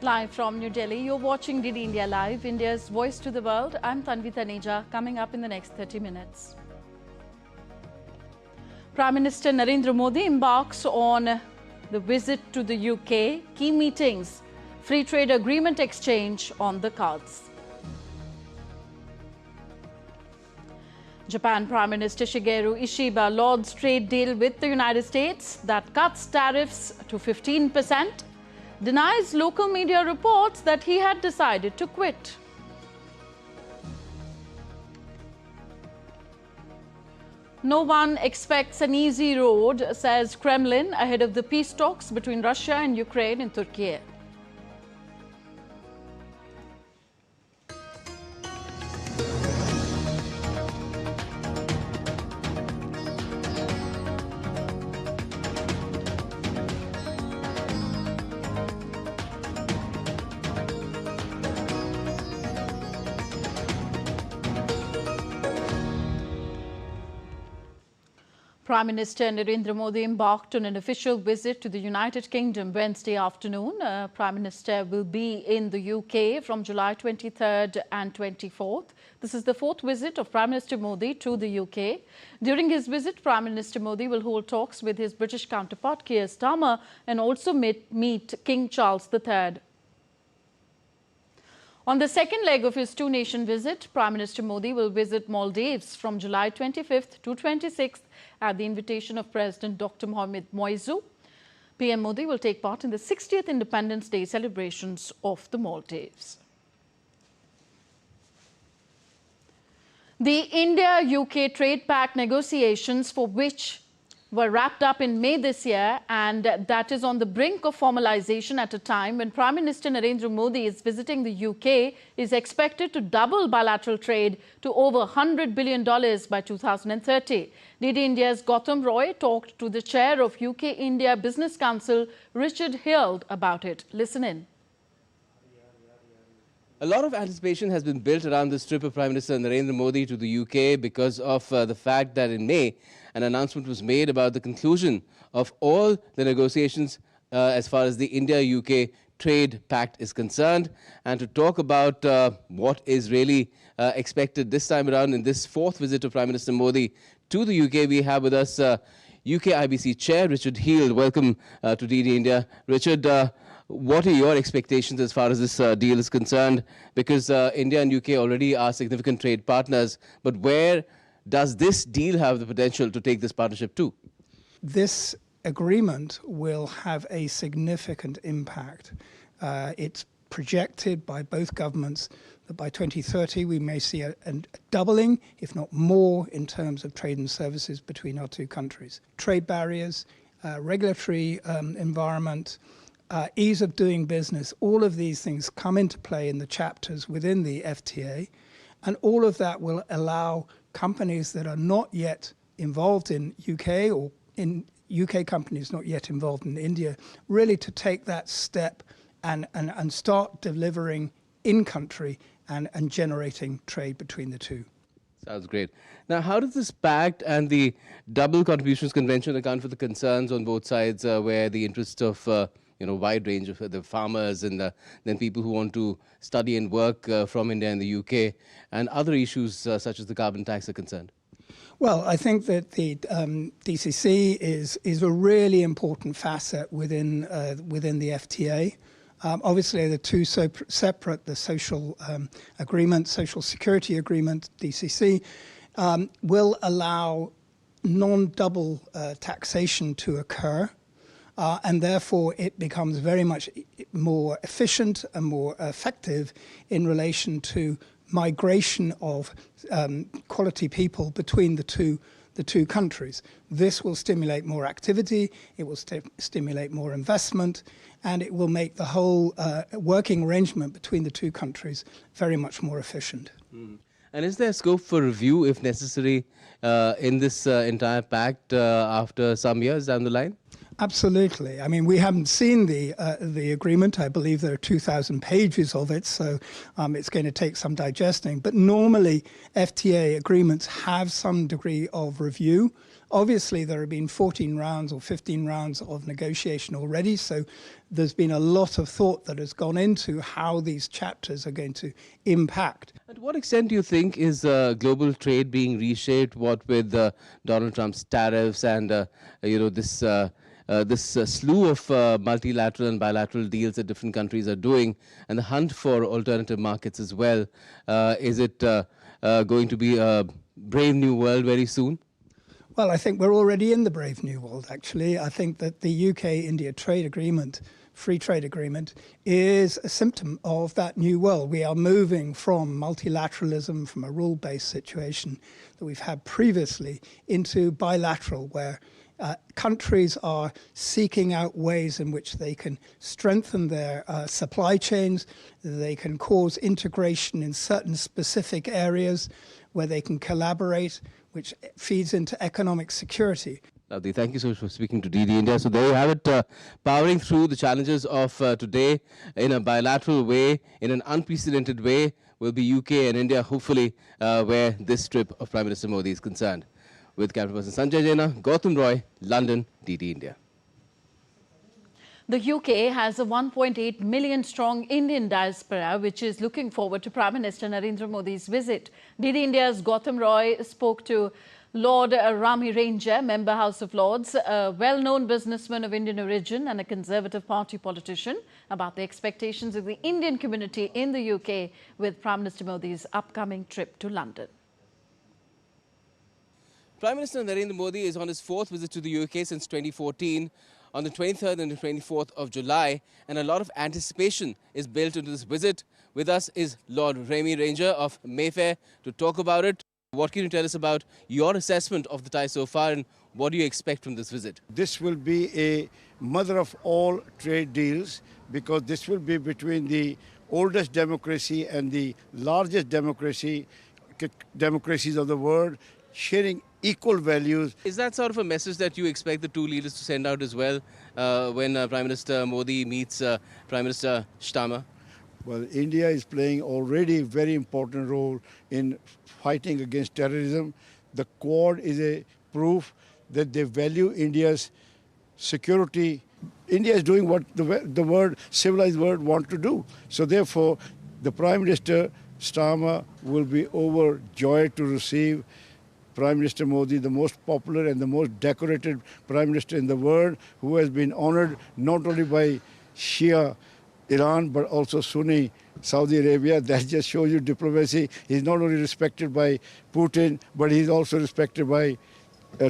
Live from New Delhi, you're watching DD India Live, India's voice to the world. I'm Tanvi Taneja. Coming up in the next 30 minutes. Prime Minister Narendra Modi embarks on the visit to the UK. Key meetings, free trade agreement exchange on the cards. Japan Prime Minister Shigeru Ishiba lauds trade deal with the United States that cuts tariffs to 15%. Denies local media reports that he had decided to quit. No one expects an easy road, says Kremlin, ahead of the peace talks between Russia and Ukraine in Turkey. Prime Minister Narendra Modi embarked on an official visit to the United Kingdom Wednesday afternoon. Prime Minister will be in the UK from July 23rd and 24th. This is the fourth visit of Prime Minister Modi to the UK. During his visit, Prime Minister Modi will hold talks with his British counterpart Keir Starmer and also meet King Charles III. On the second leg of his two-nation visit, Prime Minister Modi will visit Maldives from July 25th to 26th at the invitation of President Dr. Mohamed Moizu. PM Modi will take part in the 60th Independence Day celebrations of the Maldives. The India-UK trade pact negotiations, for which were wrapped up in May this year, and that is on the brink of formalization at a time when Prime Minister Narendra Modi is visiting the UK, is expected to double bilateral trade to over $100 billion by 2030. DD India's Gautam Roy talked to the chair of UK-India Business Council, Richard Hild, about it. Listen in. A lot of anticipation has been built around this trip of Prime Minister Narendra Modi to the UK because of the fact that in May, an announcement was made about the conclusion of all the negotiations as far as the India-UK trade pact is concerned. And to talk about what is really expected this time around in this fourth visit of Prime Minister Modi to the UK, we have with us UK IBC Chair Richard Hild. Welcome to DD India. Richard, what are your expectations as far as this deal is concerned? Because India and UK already are significant trade partners, but where does this deal have the potential to take this partnership to? This agreement will have a significant impact. It's projected by both governments that by 2030 we may see a doubling, if not more, in terms of trade and services between our two countries. Trade barriers, regulatory environment, ease of doing business, all of these things come into play in the chapters within the FTA, and all of that will allow companies that are not yet involved in UK or in UK companies not yet involved in India really to take that step and start delivering in country and generating trade between the two. Sounds great. Now, how does this pact and the double contributions convention account for the concerns on both sides where the interests of wide range of the farmers and then people who want to study and work from India and the UK and other issues such as the carbon tax are concerned? Well, I think that the DCC is a really important facet within the FTA. Obviously, the two separate, the social agreement, social security agreement, DCC, will allow non-double taxation to occur. And therefore, it becomes very much more efficient and more effective in relation to migration of quality people between the two countries. This will stimulate more activity, it will stimulate more investment, and it will make the whole working arrangement between the two countries very much more efficient. Mm. And is there scope for review, if necessary, in this entire pact after some years down the line? Absolutely. I mean, we haven't seen the agreement. I believe there are 2,000 pages of it, so it's going to take some digesting. But normally, FTA agreements have some degree of review. Obviously, there have been 14 rounds or 15 rounds of negotiation already, so there's been a lot of thought that has gone into how these chapters are going to impact. To what extent do you think is global trade being reshaped, what with Donald Trump's tariffs and this slew of multilateral and bilateral deals that different countries are doing, and the hunt for alternative markets as well? Is it going to be a brave new world very soon? Well, I think we're already in the brave new world, actually. I think that the UK-India trade agreement, free trade agreement, is a symptom of that new world. We are moving from multilateralism, from a rule-based situation that we've had previously, into bilateral, where countries are seeking out ways in which they can strengthen their supply chains, they can cause integration in certain specific areas where they can collaborate, which feeds into economic security. Lovely. Thank you so much for speaking to DD India. So there you have it, powering through the challenges of today in a bilateral way, in an unprecedented way, will be UK and India, hopefully, where this trip of Prime Minister Modi is concerned. With camera person Sanjay Jaina, Gautam Roy, London, DD India. The UK has a 1.8 million strong Indian diaspora, which is looking forward to Prime Minister Narendra Modi's visit. DD India's Gautam Roy spoke to Lord Ramey Ranger, Member House of Lords, a well-known businessman of Indian origin and a Conservative Party politician, about the expectations of the Indian community in the UK with Prime Minister Modi's upcoming trip to London. Prime Minister Narendra Modi is on his fourth visit to the UK since 2014. On the 23rd and the 24th of July, and a lot of anticipation is built into this visit. With us is Lord Ramey Ranger of Mayfair to talk about it. What can you tell us about your assessment of the tie so far, and what do you expect from this visit? This will be a mother of all trade deals, because this will be between the oldest democracy and the largest democracies of the world, sharing equal values. Is that sort of a message that you expect the two leaders to send out as well when Prime Minister Modi meets Prime Minister Shigeru? Well, India is playing already a very important role in fighting against terrorism. The Quad is a proof that they value India's security. India is doing what the civilized world want to do. So therefore, the Prime Minister Shigeru will be overjoyed to receive Prime Minister Modi, the most popular and the most decorated Prime Minister in the world, who has been honored not only by Shia Iran but also Sunni Saudi Arabia. That just shows you diplomacy. He's not only respected by Putin, but he's also respected by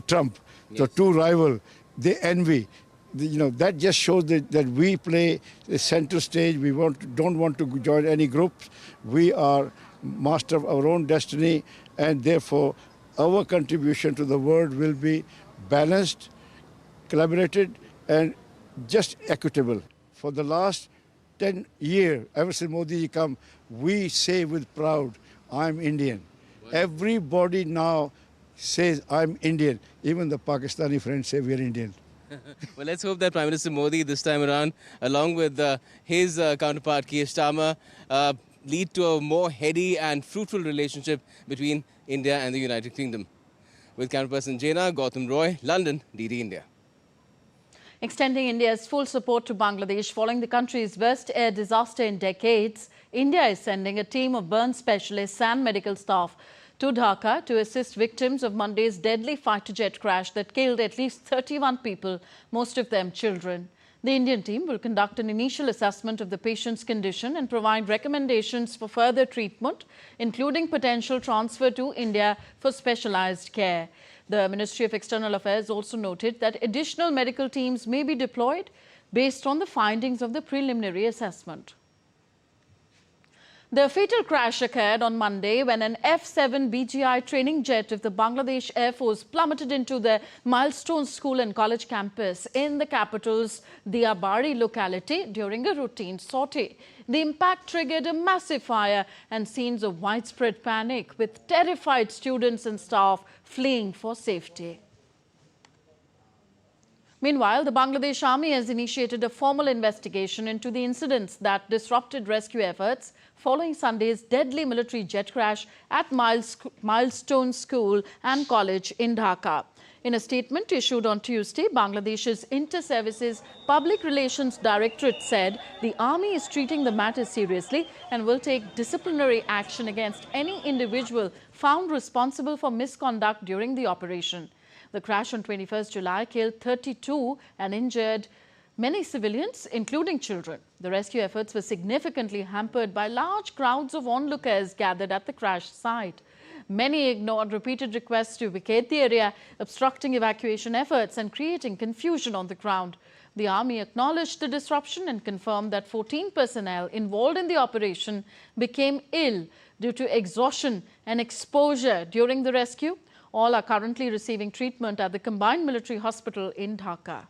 Trump. Yes. So two rivals, they envy. That just shows that we play a center stage. We don't want to join any groups. We are master of our own destiny, and therefore our contribution to the world will be balanced, collaborated, and just equitable. For the last 10 years, ever since Modi come, we say with proud, I'm Indian. Wow. Everybody now says, I'm Indian. Even the Pakistani friends say we're Indian. Well, let's hope that Prime Minister Modi this time around, along with his counterpart Keir Starmer, lead to a more heady and fruitful relationship between India and the United Kingdom. With camera person Jaina, Gautam Roy, London, DD India. Extending India's full support to Bangladesh following the country's worst air disaster in decades, India is sending a team of burn specialists and medical staff to Dhaka to assist victims of Monday's deadly fighter jet crash that killed at least 31 people, most of them children. The Indian team will conduct an initial assessment of the patient's condition and provide recommendations for further treatment, including potential transfer to India for specialized care. The Ministry of External Affairs also noted that additional medical teams may be deployed based on the findings of the preliminary assessment. The fatal crash occurred on Monday when an F-7 BGI training jet of the Bangladesh Air Force plummeted into the Milestone School and College campus in the capital's Diabari locality during a routine sortie. The impact triggered a massive fire and scenes of widespread panic, with terrified students and staff fleeing for safety. Meanwhile, the Bangladesh Army has initiated a formal investigation into the incidents that disrupted rescue efforts following Sunday's deadly military jet crash at Milestone School and College in Dhaka. In a statement issued on Tuesday, Bangladesh's Inter-Services Public Relations Directorate said the army is treating the matter seriously and will take disciplinary action against any individual found responsible for misconduct during the operation. The crash on 21st July killed 32 and injured many civilians, including children. The rescue efforts were significantly hampered by large crowds of onlookers gathered at the crash site. Many ignored repeated requests to vacate the area, obstructing evacuation efforts and creating confusion on the ground. The army acknowledged the disruption and confirmed that 14 personnel involved in the operation became ill due to exhaustion and exposure during the rescue. All are currently receiving treatment at the Combined Military Hospital in Dhaka.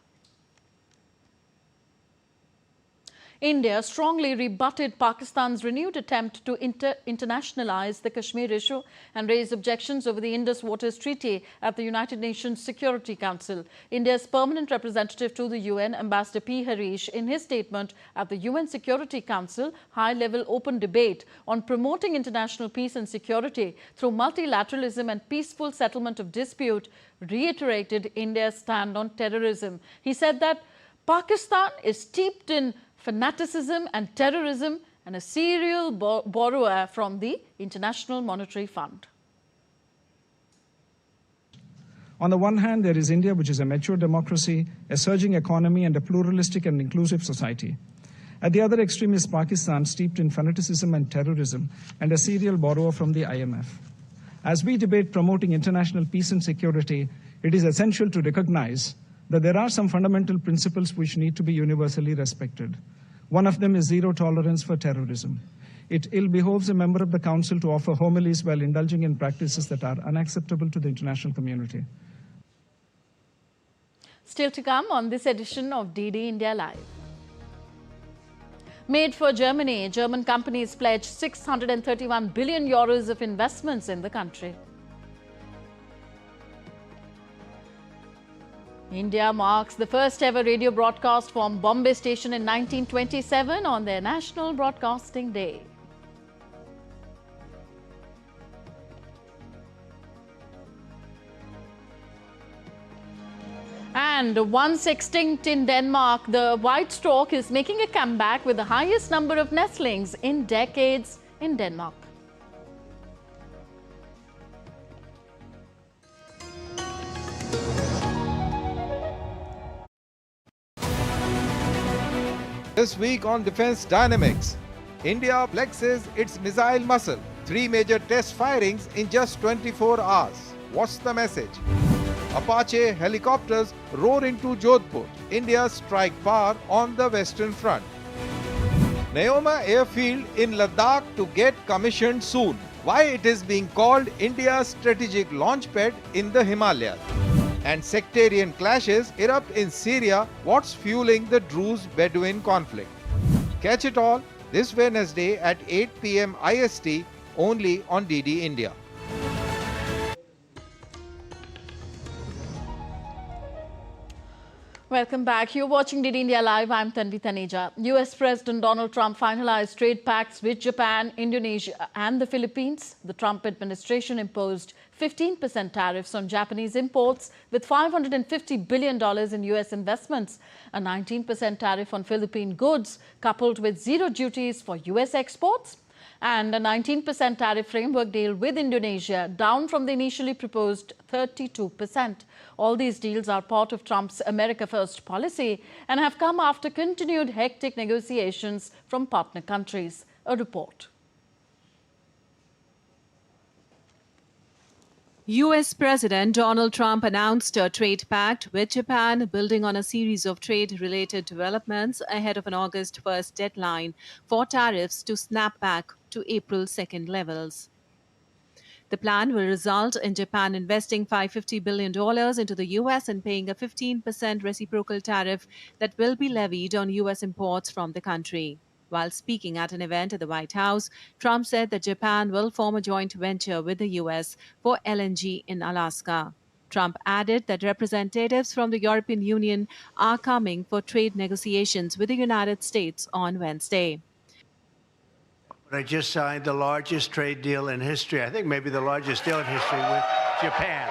India strongly rebutted Pakistan's renewed attempt to internationalize the Kashmir issue and raised objections over the Indus Waters Treaty at the United Nations Security Council. India's permanent representative to the UN, Ambassador P. Harish, in his statement at the UN Security Council high-level open debate on promoting international peace and security through multilateralism and peaceful settlement of dispute, reiterated India's stand on terrorism. He said that Pakistan is steeped in fanaticism and terrorism and a serial borrower from the International Monetary Fund. On the one hand, there is India, which is a mature democracy, a surging economy, and a pluralistic and inclusive society. At the other extreme is Pakistan, steeped in fanaticism and terrorism, and a serial borrower from the IMF. As we debate promoting international peace and security, it is essential to recognize that there are some fundamental principles which need to be universally respected. One of them is zero tolerance for terrorism. It ill behoves a member of the Council to offer homilies while indulging in practices that are unacceptable to the international community. Still to come on this edition of DD India Live. Made for Germany, German companies pledged 631 billion euros of investments in the country. India marks the first ever radio broadcast from Bombay Station in 1927 on their National Broadcasting Day. And once extinct in Denmark, the white stork is making a comeback with the highest number of nestlings in decades in Denmark. This week on Defense Dynamics, India flexes its missile muscle. 3 major test firings in just 24 hours. What's the message? Apache helicopters roar into Jodhpur, India's strike power on the Western Front. Neoma airfield in Ladakh to get commissioned soon. Why it is being called India's strategic launchpad in the Himalayas. And sectarian clashes erupt in Syria. What's fueling the Druze-Bedouin conflict? Catch it all this Wednesday at 8 PM IST only on DD India. Welcome back. You're watching DD India Live. I'm Tanvi Taneja. US President Donald Trump finalized trade pacts with Japan, Indonesia and the Philippines. The Trump administration imposed 15% tariffs on Japanese imports with $550 billion in US investments, a 19% tariff on Philippine goods coupled with zero duties for US exports, and a 19% tariff framework deal with Indonesia, down from the initially proposed 32%. All these deals are part of Trump's America First policy and have come after continued hectic negotiations from partner countries. A report. US President Donald Trump announced a trade pact with Japan, building on a series of trade-related developments ahead of an August 1st deadline for tariffs to snap back to April 2nd levels. The plan will result in Japan investing $550 billion into the US and paying a 15% reciprocal tariff that will be levied on US imports from the country. While speaking at an event at the White House, Trump said that Japan will form a joint venture with the US for LNG in Alaska. Trump added that representatives from the European Union are coming for trade negotiations with the United States on Wednesday. I just signed the largest trade deal in history, I think maybe the largest deal in history, with Japan.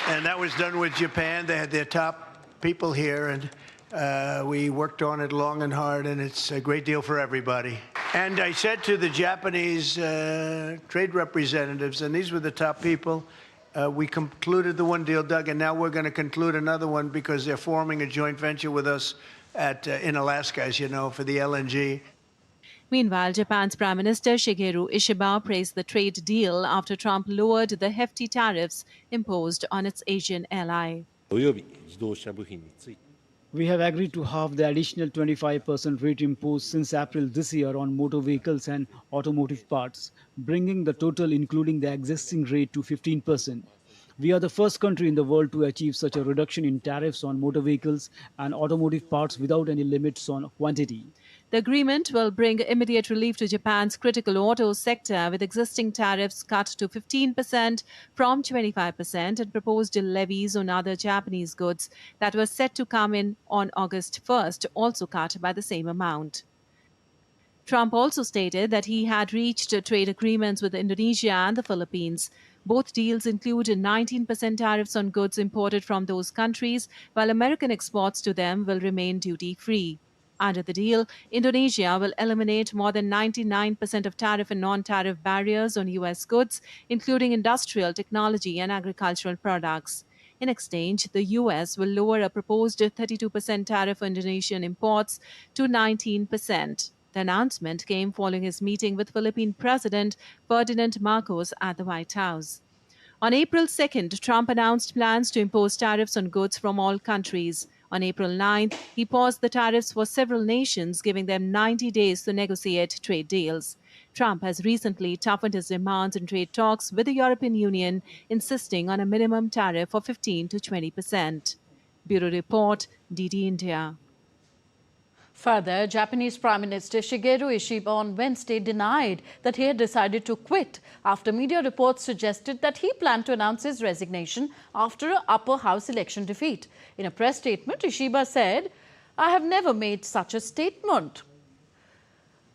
And that was done with Japan. They had their top people here, and we worked on it long and hard, and it's a great deal for everybody. And I said to the Japanese trade representatives, and these were the top people, we concluded the one deal, Doug, and now we're going to conclude another one because they're forming a joint venture with us in Alaska, as you know, for the LNG. Meanwhile, Japan's Prime Minister Shigeru Ishiba praised the trade deal after Trump lowered the hefty tariffs imposed on its Asian ally. We have agreed to halve the additional 25% rate imposed since April this year on motor vehicles and automotive parts, bringing the total including the existing rate to 15%. We are the first country in the world to achieve such a reduction in tariffs on motor vehicles and automotive parts without any limits on quantity. The agreement will bring immediate relief to Japan's critical auto sector, with existing tariffs cut to 15% from 25% and proposed levies on other Japanese goods that were set to come in on August 1st, also cut by the same amount. Trump also stated that he had reached trade agreements with Indonesia and the Philippines. Both deals include 19% tariffs on goods imported from those countries, while American exports to them will remain duty-free. Under the deal, Indonesia will eliminate more than 99% of tariff and non-tariff barriers on U.S. goods, including industrial, technology, and agricultural products. In exchange, the U.S. will lower a proposed 32% tariff on Indonesian imports to 19%. The announcement came following his meeting with Philippine President Ferdinand Marcos at the White House. On April 2nd, Trump announced plans to impose tariffs on goods from all countries. On April 9th, he paused the tariffs for several nations, giving them 90 days to negotiate trade deals. Trump has recently toughened his demands in trade talks with the European Union, insisting on a minimum tariff of 15 to 20%. Bureau Report, DD India. Further, Japanese Prime Minister Shigeru Ishiba on Wednesday denied that he had decided to quit after media reports suggested that he planned to announce his resignation after an upper house election defeat. In a press statement, Ishiba said, "I have never made such a statement.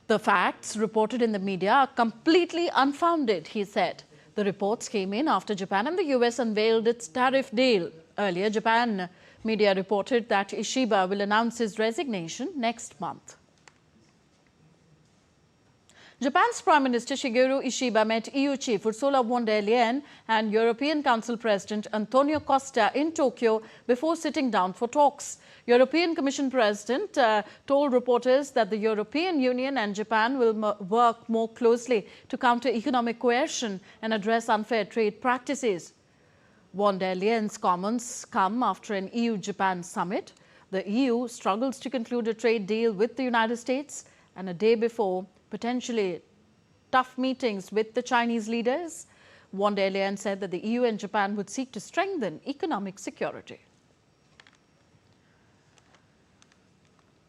The facts reported in the media are completely unfounded," he said. The reports came in after Japan and the US unveiled its tariff deal. Earlier, Japan media reported that Ishiba will announce his resignation next month. Japan's Prime Minister Shigeru Ishiba met EU Chief Ursula von der Leyen and European Council President Antonio Costa in Tokyo before sitting down for talks. European Commission President told reporters that the European Union and Japan will work more closely to counter economic coercion and address unfair trade practices. Von der Leyen's comments come after an EU-Japan summit. The EU struggles to conclude a trade deal with the United States, and a day before potentially tough meetings with the Chinese leaders, Von der Leyen said that the EU and Japan would seek to strengthen economic security.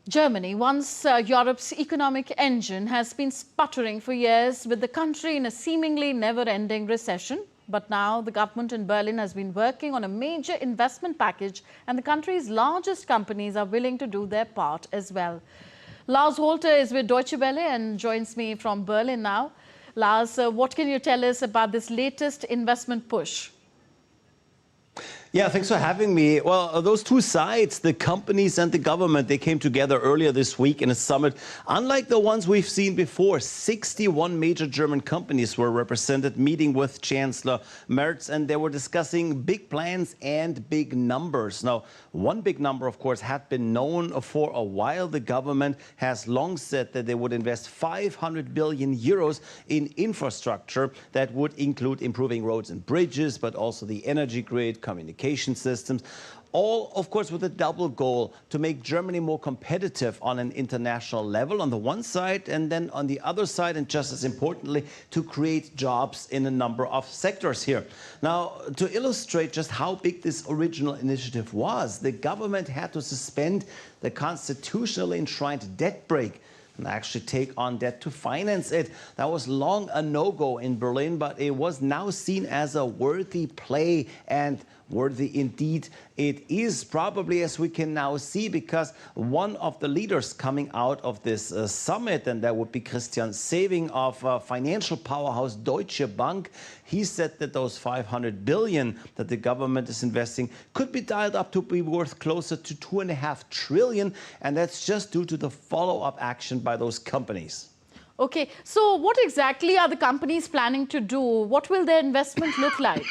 Germany, once Europe's economic engine, has been sputtering for years, with the country in a seemingly never-ending recession. But now the government in Berlin has been working on a major investment package, and the country's largest companies are willing to do their part as well. Lars Holter is with Deutsche Welle and joins me from Berlin now. Lars, what can you tell us about this latest investment push? Yeah, thanks for having me. Well, those two sides, the companies and the government, they came together earlier this week in a summit. Unlike the ones we've seen before, 61 major German companies were represented, meeting with Chancellor Merz, and they were discussing big plans and big numbers. Now, one big number, of course, had been known for a while. The government has long said that they would invest 500 billion euros in infrastructure that would include improving roads and bridges, but also the energy grid, communication systems, all, of course, with a double goal to make Germany more competitive on an international level on the one side, and then on the other side, and just as importantly, to create jobs in a number of sectors here. Now, to illustrate just how big this original initiative was, the government had to suspend the constitutionally enshrined debt brake. and actually take on debt to finance it. That was long a no-go in Berlin, but it was now seen as a worthy play, and worthy indeed it is, probably, as we can now see, because one of the leaders coming out of this summit, and that would be Christian Sewing of financial powerhouse Deutsche Bank, he said that those 500 billion that the government is investing could be dialed up to be worth closer to 2.5 trillion, and that's just due to the follow-up action by those companies. Okay, so what exactly are the companies planning to do? What will their investment look like?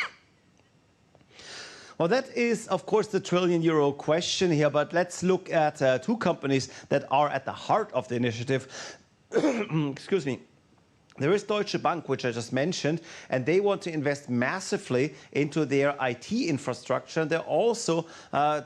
Well, that is, of course, the trillion-euro question here, but let's look at two companies that are at the heart of the initiative. Excuse me. There is Deutsche Bank, which I just mentioned, and they want to invest massively into their IT infrastructure. They're also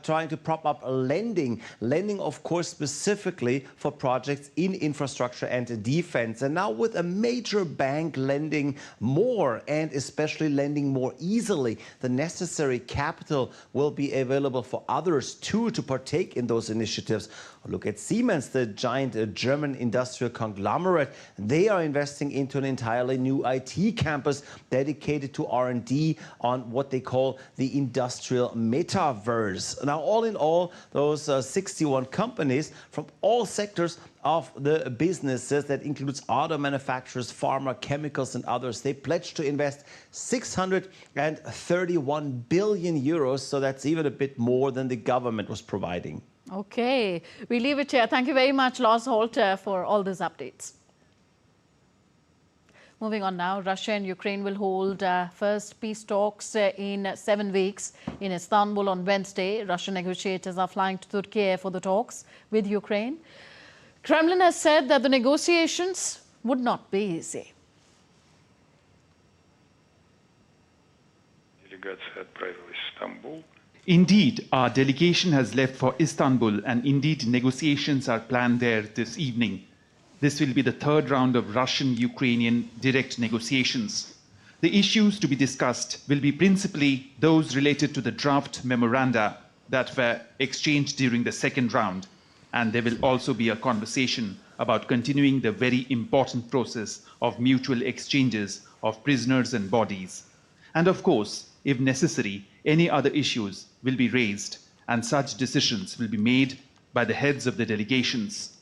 trying to prop up lending. Lending, of course, specifically for projects in infrastructure and defense. And now with a major bank lending more, and especially lending more easily, the necessary capital will be available for others too to partake in those initiatives. Look at Siemens, the giant German industrial conglomerate. They are investing into an entirely new IT campus dedicated to R&D on what they call the industrial metaverse. Now, all in all, those 61 companies from all sectors of the businesses, that includes auto manufacturers, pharma, chemicals and others, they pledged to invest 631 billion euros. So that's even a bit more than the government was providing. Okay, we leave it here. Thank you very much, Lars Holter, for all these updates. Moving on now, Russia and Ukraine will hold first peace talks in 7 weeks in Istanbul on Wednesday. Russian negotiators are flying to Turkey for the talks with Ukraine. Kremlin has said that the negotiations would not be easy. Indeed, our delegation has left for Istanbul, and indeed negotiations are planned there this evening. This will be the third round of Russian-Ukrainian direct negotiations. The issues to be discussed will be principally those related to the draft memoranda that were exchanged during the second round, and there will also be a conversation about continuing the very important process of mutual exchanges of prisoners and bodies. And of course, if necessary, any other issues will be raised, and such decisions will be made by the heads of the delegations.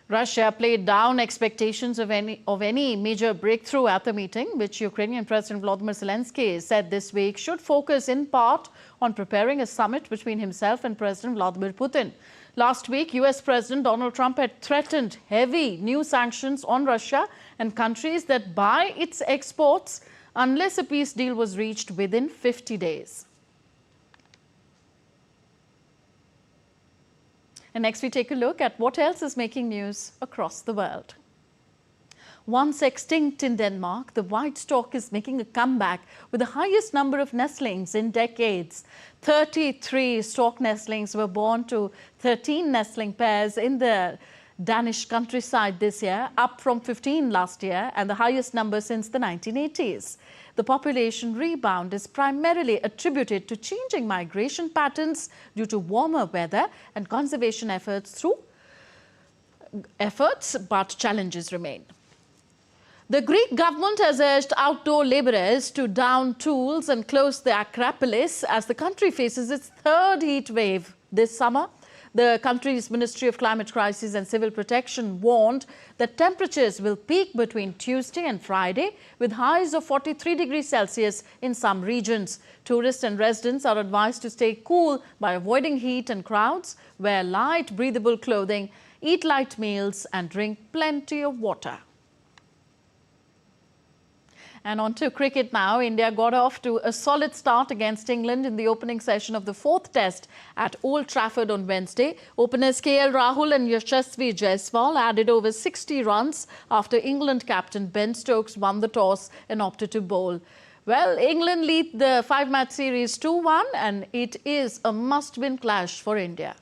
Russia played down expectations of any major breakthrough at the meeting, which Ukrainian President Volodymyr Zelensky said this week should focus in part on preparing a summit between himself and President Vladimir Putin. Last week, US President Donald Trump had threatened heavy new sanctions on Russia and countries that buy its exports unless a peace deal was reached within 50 days. And next we take a look at what else is making news across the world. Once extinct in Denmark, the white stork is making a comeback with the highest number of nestlings in decades. 33 stork nestlings were born to 13 nestling pairs in the Danish countryside this year, up from 15 last year, and the highest number since the 1980s. The population rebound is primarily attributed to changing migration patterns due to warmer weather and conservation efforts, but challenges remain. The Greek government has urged outdoor labourers to down tools and close the Acropolis as the country faces its third heat wave this summer. The country's Ministry of Climate Crisis and Civil Protection warned that temperatures will peak between Tuesday and Friday, with highs of 43 degrees Celsius in some regions. Tourists and residents are advised to stay cool by avoiding heat and crowds, wear light, breathable clothing, eat light meals, and drink plenty of water. And on to cricket now. India got off to a solid start against England in the opening session of the fourth test at Old Trafford on Wednesday. Openers KL Rahul and Yashasvi Jaiswal added over 60 runs after England captain Ben Stokes won the toss and opted to bowl. Well, England lead the 5-match series 2-1, and it is a must-win clash for India.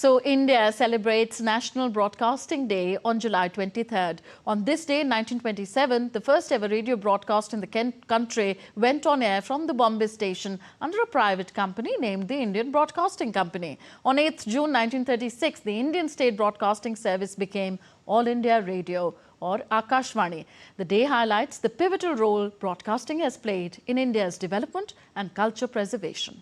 So India celebrates National Broadcasting Day on July 23rd. On this day in 1927, the first ever radio broadcast in the country went on air from the Bombay station under a private company named the Indian Broadcasting Company. On 8th June 1936, the Indian State Broadcasting Service became All India Radio, or Akashvani. The day highlights the pivotal role broadcasting has played in India's development and culture preservation.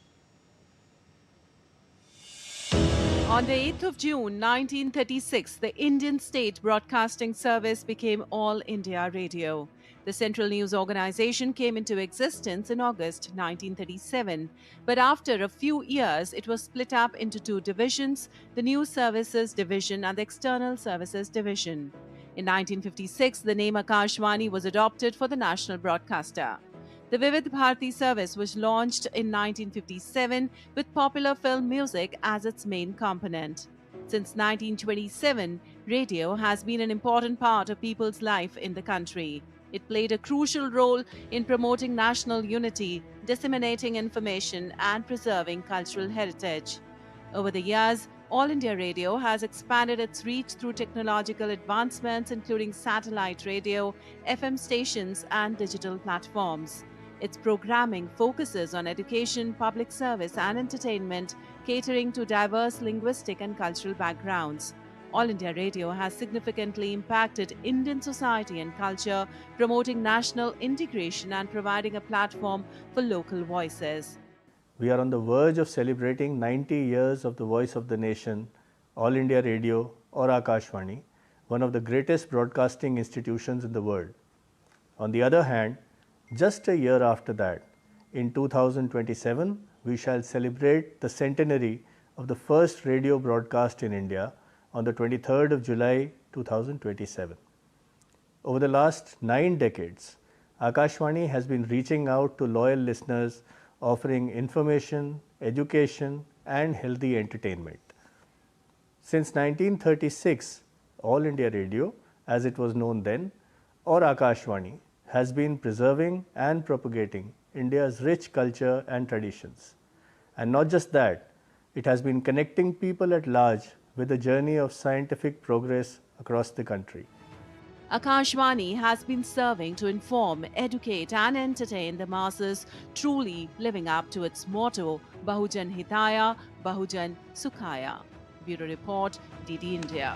On the 8th of June 1936, the Indian State Broadcasting Service became All India Radio. The Central News Organization came into existence in August 1937, but after a few years, it was split up into two divisions, the News Services Division and the External Services Division. In 1956, the name Akashvani was adopted for the national broadcaster. The Vivid Bharati service was launched in 1957 with popular film music as its main component. Since 1927, radio has been an important part of people's life in the country. It played a crucial role in promoting national unity, disseminating information, and preserving cultural heritage. Over the years, All India Radio has expanded its reach through technological advancements, including satellite radio, FM stations, and digital platforms. Its programming focuses on education, public service, and entertainment, catering to diverse linguistic and cultural backgrounds. All India Radio has significantly impacted Indian society and culture, promoting national integration and providing a platform for local voices. We are on the verge of celebrating 90 years of the Voice of the Nation, All India Radio, or Akashvani, one of the greatest broadcasting institutions in the world. On the other hand, just a year after that, in 2027, we shall celebrate the centenary of the first radio broadcast in India on the 23rd of July 2027. Over the last 9 decades, Akashvani has been reaching out to loyal listeners, offering information, education, and healthy entertainment. Since 1936, All India Radio, as it was known then, or Akashvani, has been preserving and propagating India's rich culture and traditions. And not just that, it has been connecting people at large with the journey of scientific progress across the country. Akashvani has been serving to inform, educate, and entertain the masses, truly living up to its motto, Bahujan Hitaya, Bahujan Sukhaya. Bureau Report, DD India.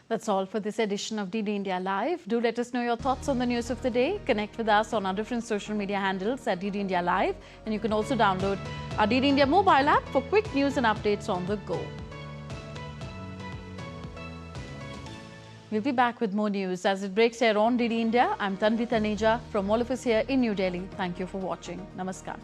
That's all for this edition of DD India Live. Do let us know your thoughts on the news of the day. Connect with us on our different social media handles at DD India Live. And you can also download our DD India mobile app for quick news and updates on the go. We'll be back with more news as it breaks here on DD India. I'm Tanvi Taneja from all of us here in New Delhi. Thank you for watching. Namaskar.